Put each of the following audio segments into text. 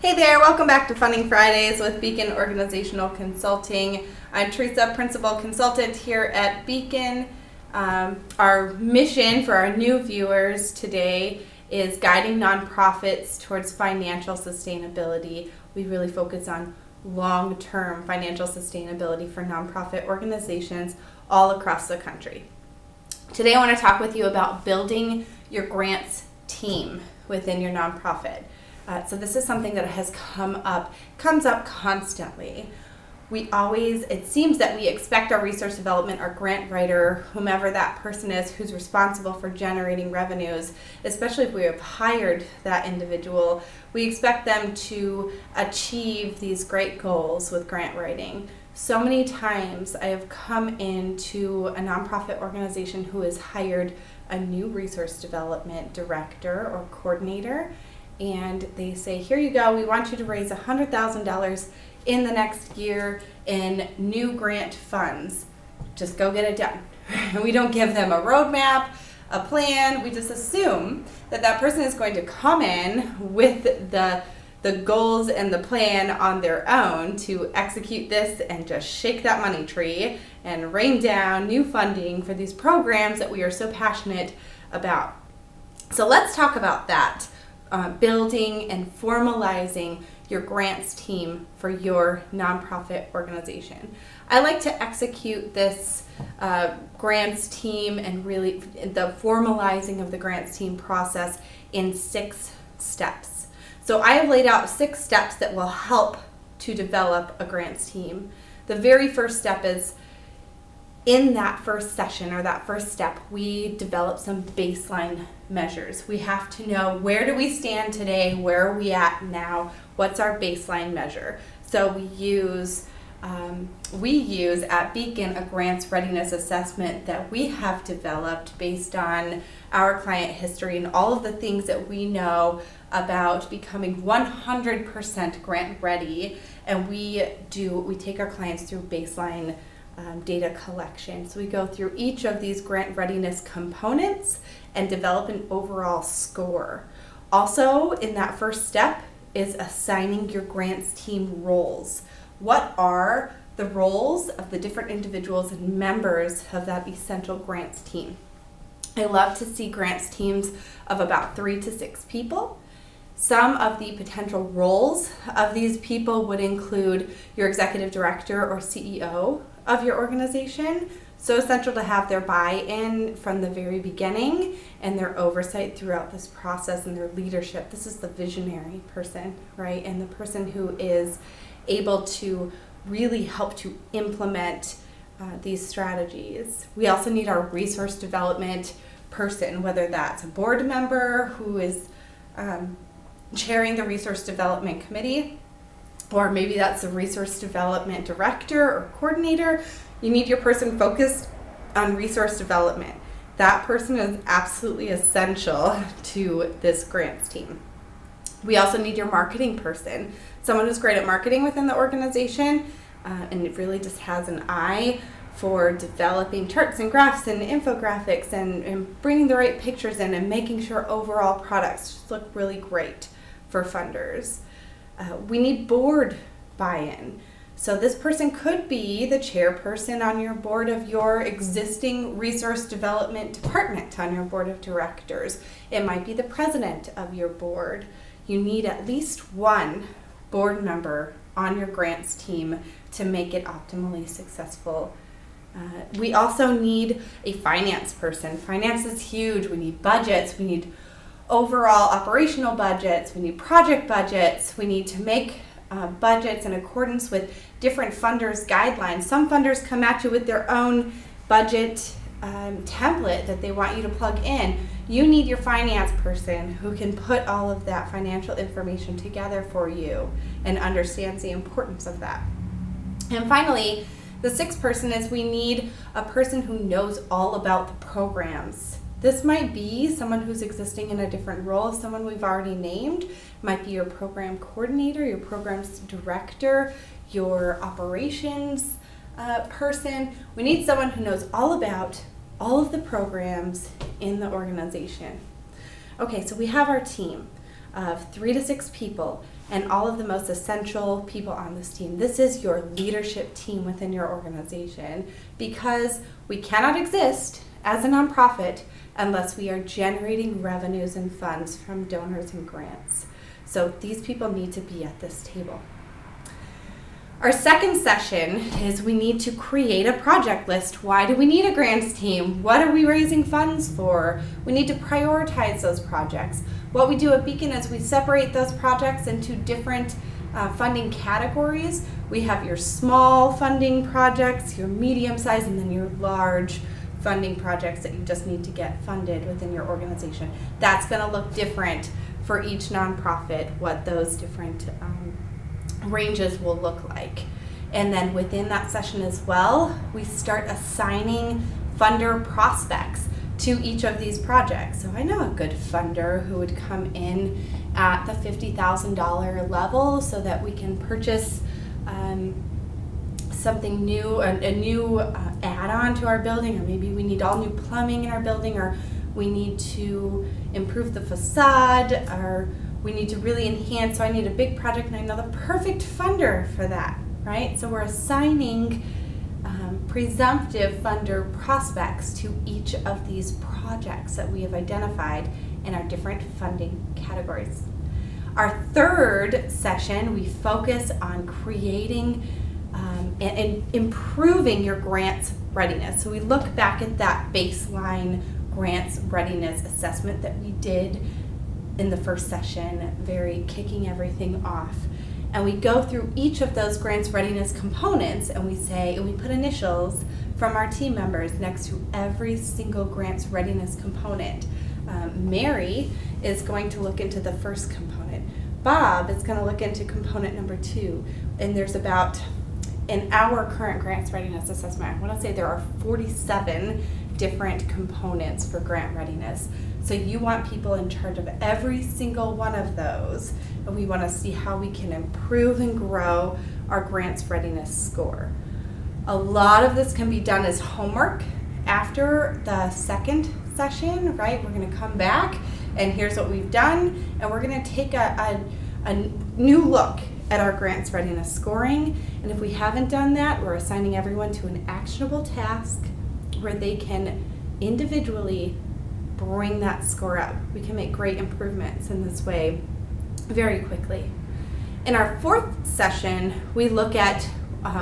Hey there, welcome back to Funding Fridays with Beacon Organizational Consulting. I'm Teresa, Principal Consultant here at Beacon. Our mission for our new viewers today is guiding nonprofits towards financial sustainability. We really focus on long-term financial sustainability for nonprofit organizations all across the country. Today I want to talk with you about building your grants team within your nonprofit. So this is something that comes up constantly. It seems that we expect our resource development, our grant writer, whomever that person is who's responsible for generating revenues, especially if we have hired that individual, we expect them to achieve these great goals with grant writing. So many times I have come into a nonprofit organization who has hired a new resource development director or coordinator, and they say, here you go, we want you to raise $100,000 in the next year in new grant funds. Just go get it done. We don't give them a roadmap, a plan. We just assume that that person is going to come in with the goals and the plan on their own to execute this and just shake that money tree and rain down new funding for these programs that we are so passionate about. So let's talk about that. Building and formalizing your grants team for your nonprofit organization. I like to execute this grants team and really the formalizing of the grants team process in 6 steps. So I have laid out 6 steps that will help to develop a grants team. The very first step is in that first session or that first step, we develop some baseline measures. We have to know, where do we stand today? Where are we at now? What's our baseline measure? So we use at Beacon a grants readiness assessment that we have developed based on our client history and all of the things that we know about becoming 100% grant ready. And we take our clients through baseline data collection. So we go through each of these grant readiness components and develop an overall score. Also, in that first step is assigning your grants team roles. What are the roles of the different individuals and members of that essential grants team? I love to see grants teams of about 3 to 6 people. Some of the potential roles of these people would include your executive director or CEO of your organization. So essential to have their buy-in from the very beginning and their oversight throughout this process and their leadership. This is the visionary person, right? And the person who is able to really help to implement these strategies. We also need our resource development person, whether that's a board member who is chairing the resource development committee, or maybe that's the resource development director or coordinator. You need your person focused on resource development. That person is absolutely essential to this grants team. We also need your marketing person, someone who's great at marketing within the organization, and it really just has an eye for developing charts and graphs and infographics and bringing the right pictures in and making sure overall products just look really great for funders. We need board buy-in. So this person could be the chairperson on your board of your existing resource development department on your board of directors. It might be the president of your board. You need at least one board member on your grants team to make it optimally successful. We also need a finance person. Finance is huge. We need budgets. We need overall operational budgets. We need project budgets. We need to make budgets in accordance with different funders' guidelines. Some funders come at you with their own budget template that they want you to plug in. You need your finance person who can put all of that financial information together for you and understands the importance of that. And finally, the 6th person is we need a person who knows all about the programs. This might be someone who's existing in a different role, someone we've already named. It might be your program coordinator, your programs director, your operations person. We need someone who knows all about all of the programs in the organization. Okay, so we have our team. of 3 to 6 people and all of the most essential people on this team. This is your leadership team within your organization, because we cannot exist as a nonprofit unless we are generating revenues and funds from donors and grants. So these people need to be at this table. Our second session is we need to create a project list. Why do we need a grants team? What are we raising funds for? We need to prioritize those projects. What we do at Beacon is we separate those projects into different funding categories. We have your small funding projects, your medium size, and then your large funding projects that you just need to get funded within your organization. That's going to look different for each nonprofit, what those different ranges will look like. And then within that session as well, we start assigning funder prospects to each of these projects. So I know a good funder who would come in at the $50,000 level so that we can purchase something new, a new add-on to our building, or maybe we need all new plumbing in our building, or we need to improve the facade, or we need to really enhance, so I need a big project and I know the perfect funder for that, right? So we're assigning presumptive funder prospects to each of these projects that we have identified in our different funding categories. Our third session, we focus on creating and improving your grants readiness. So we look back at that baseline grants readiness assessment that we did in the first session, very kicking everything off. And we go through each of those grants readiness components and we put initials from our team members next to every single grants readiness component. Mary is going to look into the first component. Bob is going to look into component number 2. And there's about, in our current grants readiness assessment, I want to say there are 47 different components for grant readiness. So you want people in charge of every single one of those, and we want to see how we can improve and grow our grants readiness score. A lot of this can be done as homework after the second session, right? We're going to come back and here's what we've done, and we're going to take a new look at our grants readiness scoring. And if we haven't done that, we're assigning everyone to an actionable task where they can individually bring that score up. We can make great improvements in this way very quickly. In our fourth session, we look at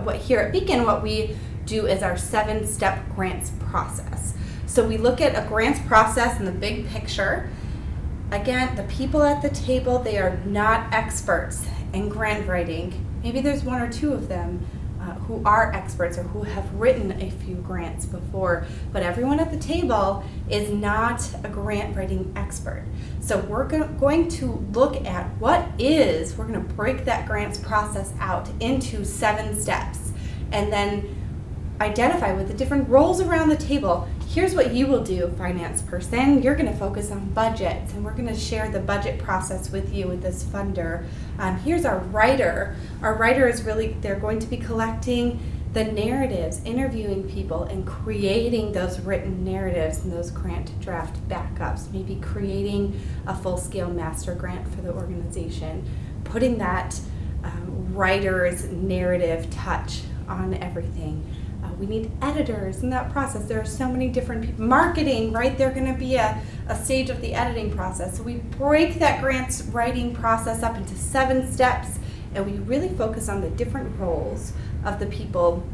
what here at Beacon, what we do is our 7-step grants process. So we look at a grants process in the big picture. Again, the people at the table, they are not experts in grant writing. Maybe there's 1 or 2 of them who are experts or who have written a few grants before, but everyone at the table is not a grant writing expert. So we're going to look at we're going to break that grants process out into 7 steps and then identify with the different roles around the table. Here's what you will do, finance person. You're going to focus on budgets, and we're going to share the budget process with you with this funder. Here's our writer. Our writer is they're going to be collecting the narratives, interviewing people, and creating those written narratives and those grant draft backups, maybe creating a full-scale master grant for the organization, putting that writer's narrative touch on everything. We need editors in that process. There are so many different people. Marketing, right? They're going to be a stage of the editing process. So we break that grants writing process up into 7 steps, and we really focus on the different roles of the people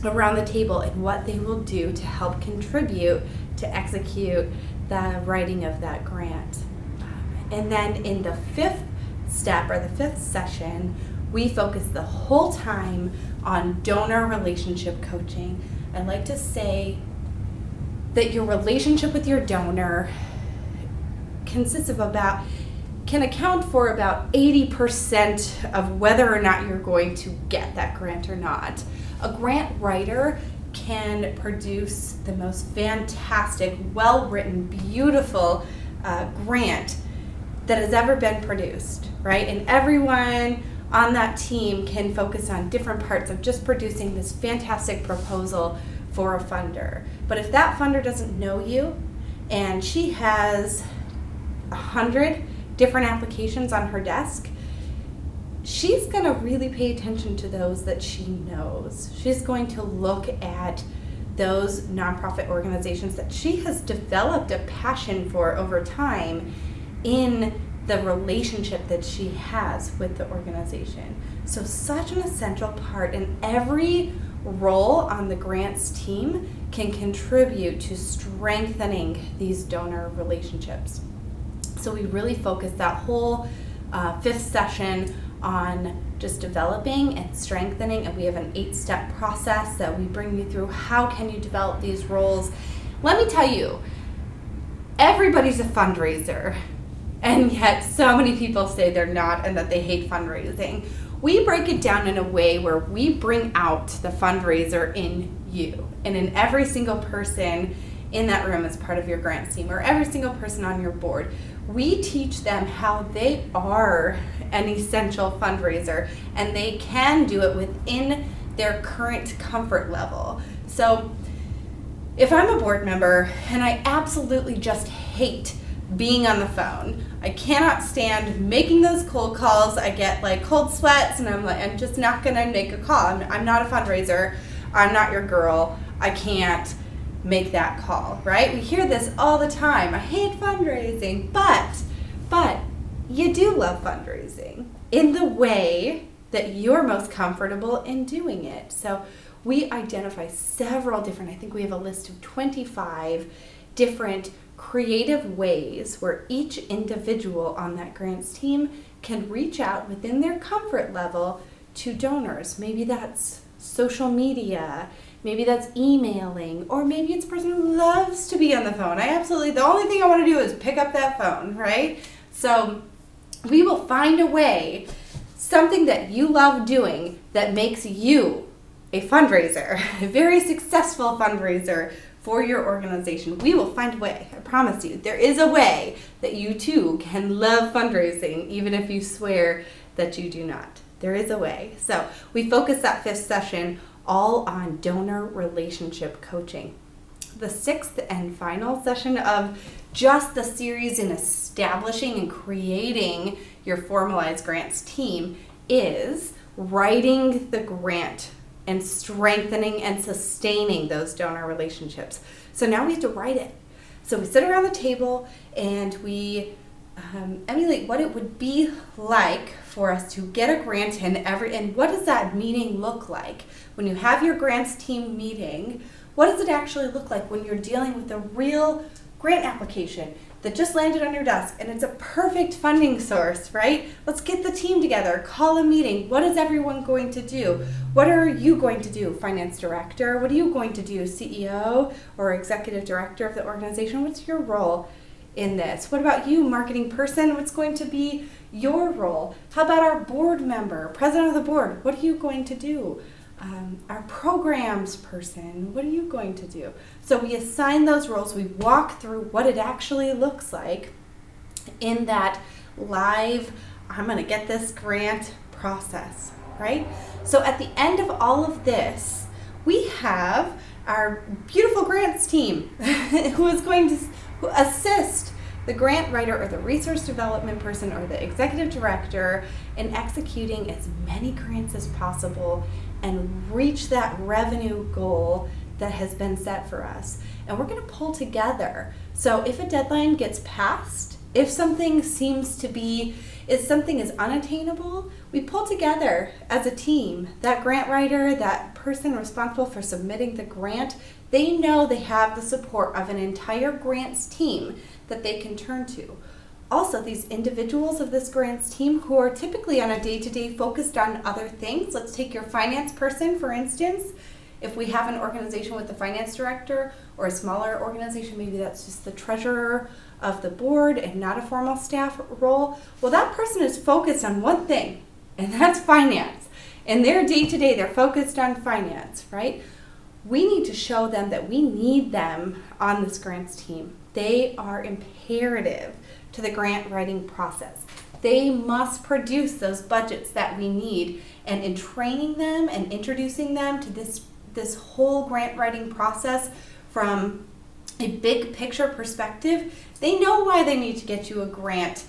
around the table and what they will do to help contribute to execute the writing of that grant. And then in the 5th step, or the 5th session, we focus the whole time on donor relationship coaching. I like to say that your relationship with your donor can account for about 80% of whether or not you're going to get that grant or not. A grant writer can produce the most fantastic, well-written, beautiful grant that has ever been produced, right? And everyone on that team can focus on different parts of just producing this fantastic proposal for a funder. But if that funder doesn't know you and she has 100 different applications on her desk, she's going to really pay attention to those that she knows. She's going to look at those nonprofit organizations that she has developed a passion for over time in the relationship that she has with the organization. So such an essential part, and every role on the grants team can contribute to strengthening these donor relationships. So we really focus that whole fifth session on just developing and strengthening, and we have an 8-step process that we bring you through. How can you develop these roles? Let me tell you, everybody's a fundraiser, and yet so many people say they're not and that they hate fundraising. We break it down in a way where we bring out the fundraiser in you and in every single person in that room as part of your grants team, or every single person on your board. We teach them how they are an essential fundraiser, and they can do it within their current comfort level. So if I'm a board member and I absolutely just hate being on the phone, I cannot stand making those cold calls, I get like cold sweats, and I'm just not gonna make a call. I'm not a fundraiser, I'm not your girl, I can't make that call, right? We hear this all the time. I hate fundraising, but you do love fundraising in the way that you're most comfortable in doing it. So we identify several different, I think we have a list of 25 different creative ways where each individual on that grants team can reach out within their comfort level to donors. Maybe that's social media, maybe that's emailing, or maybe it's a person who loves to be on the phone. The only thing I want to do is pick up that phone, right? So we will find a way, something that you love doing that makes you a fundraiser, a very successful fundraiser for your organization. We will find a way, I promise you. There is a way that you too can love fundraising, even if you swear that you do not. There is a way. So we focus that 5th session all on donor relationship coaching. The 6th and final session of just the series in establishing and creating your formalized grants team is writing the grant and strengthening and sustaining those donor relationships. So now we have to write it. So we sit around the table and we emulate what it would be like for us to get a grant in and what does that meeting look like? When you have your grants team meeting, what does it actually look like when you're dealing with a real grant application that just landed on your desk and it's a perfect funding source, right? Let's get the team together, call a meeting. What is everyone going to do? What are you going to do, finance director? What are you going to do, CEO or executive director of the organization? What's your role in this? What about you, marketing person? What's going to be your role? How about our board member, president of the board? What are you going to do? Our programs person, what are you going to do? So we assign those roles, we walk through what it actually looks like in that live, I'm going to get this grant process, right? So at the end of all of this, we have our beautiful grants team who is going to assist the grant writer or the resource development person or the executive director in executing as many grants as possible and reach that revenue goal that has been set for us. And we're going to pull together. So if a deadline gets passed, if something if something is unattainable, we pull together as a team. That grant writer, that person responsible for submitting the grant, they know they have the support of an entire grants team that they can turn to. Also, these individuals of this grants team who are typically on a day-to-day focused on other things. Let's take your finance person, for instance. If we have an organization with a finance director or a smaller organization, maybe that's just the treasurer of the board and not a formal staff role. Well, that person is focused on one thing, and that's finance. In their day-to-day, they're focused on finance, right? We need to show them that we need them on this grants team. They are imperative to the grant writing process. They must produce those budgets that we need. And in training them and introducing them to this whole grant writing process from a big picture perspective, they know why they need to get you a grant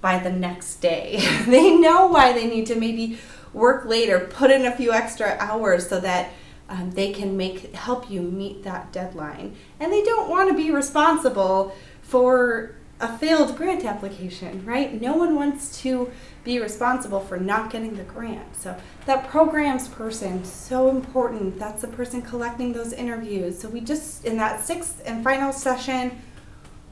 by the next day. They know why they need to maybe work later, put in a few extra hours so that they can help you meet that deadline. And they don't want to be responsible for a failed grant application, right? No one wants to be responsible for not getting the grant. So that programs person, so important. That's the person collecting those interviews. So we just, in that sixth and final session,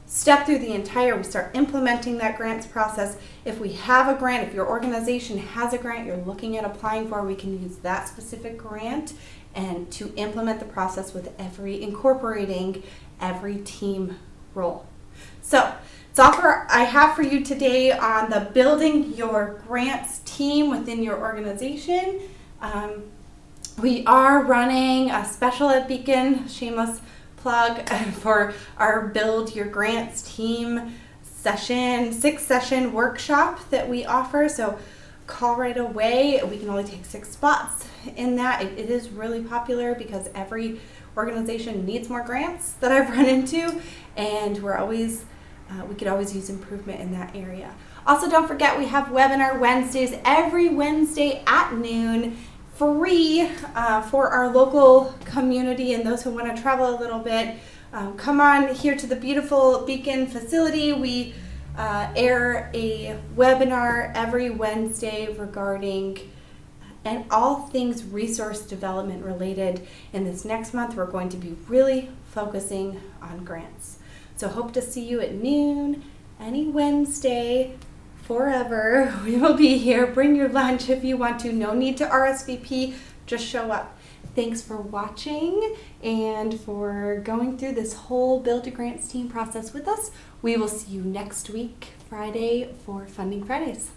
step through the entire, we start implementing that grants process. If we have a grant, if your organization has a grant you're looking at applying for, we can use that specific grant and to implement the process with incorporating every team role. So it's all I have for you today on the building your grants team within your organization. We are running a special at Beacon, shameless plug, for our Build Your Grants Team session, 6-session workshop that we offer. So call right away. We can only take 6 spots in that. It is really popular because every organization needs more grants that I've run into, and we could always use improvement in that area. Also, don't forget we have webinar Wednesdays every Wednesday at noon, free for our local community and those who want to travel a little bit. Come on here to the beautiful Beacon facility. We air a webinar every Wednesday regarding and all things resource development related. In this next month, we're going to be really focusing on grants. So hope to see you at noon, any Wednesday, forever. We will be here. Bring your lunch if you want to. No need to RSVP. Just show up. Thanks for watching and for going through this whole Build Your Grants Team process with us. We will see you next week, Friday, for Funding Fridays.